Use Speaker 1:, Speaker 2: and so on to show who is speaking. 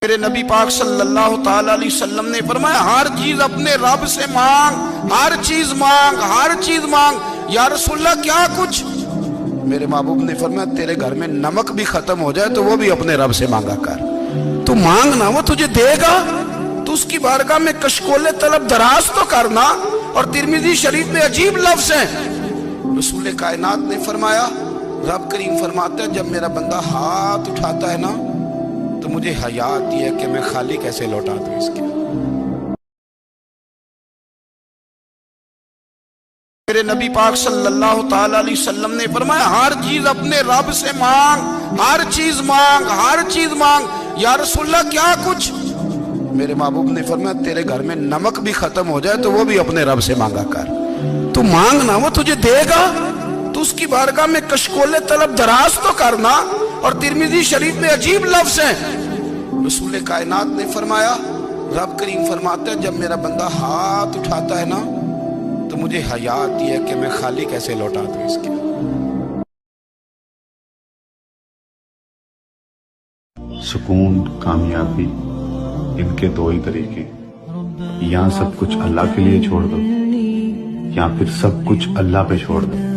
Speaker 1: میرے نبی پاک صلی اللہ تعالی علیہ وسلم نے فرمایا ہر چیز اپنے رب سے مانگ، ہر چیز مانگ، ہر چیز مانگ۔ یا رسول اللہ کیا کچھ؟ میرے محبوب نے فرمایا تیرے گھر میں نمک بھی ختم ہو جائے تو وہ بھی اپنے رب سے مانگا کر۔ تو مانگنا وہ تجھے دے گا، تو اس کی بارگاہ میں کشکول طلب دراز تو کرنا۔ اور ترمذی شریف میں عجیب لفظ ہیں، رسول کائنات نے فرمایا، رب کریم فرماتا ہے جب میرا بندہ ہاتھ اٹھاتا ہے نا تو مجھے حیا آتی ہے کہ میں خالی کیسے لوٹا دوں اس کے۔ میرے نبی پاک صلی اللہ تعالی علیہ وسلم نے فرمایا ہر چیز اپنے رب سے مانگ، ہر چیز مانگ، ہر چیز مانگ۔ یا رسول اللہ کیا کچھ؟ میرے محبوب نے فرمایا تیرے گھر میں نمک بھی ختم ہو جائے تو وہ بھی اپنے رب سے مانگا کر۔ تو مانگنا وہ تجھے دے گا، تو اس کی بارگاہ میں کشکول طلب دراز تو کرنا۔ اور ترمذی شریف میں عجیب لفظ ہیں، رسول کائنات نے فرمایا، رب کریم فرماتا ہے جب میرا بندہ ہاتھ اٹھاتا ہے نا تو مجھے حیا آتی ہے کہ میں خالی کیسے لوٹا دوں اس کے۔
Speaker 2: سکون، کامیابی، ان کے دو ہی طریقے، یا سب کچھ اللہ کے لیے چھوڑ دو یا پھر سب کچھ اللہ پہ چھوڑ دو۔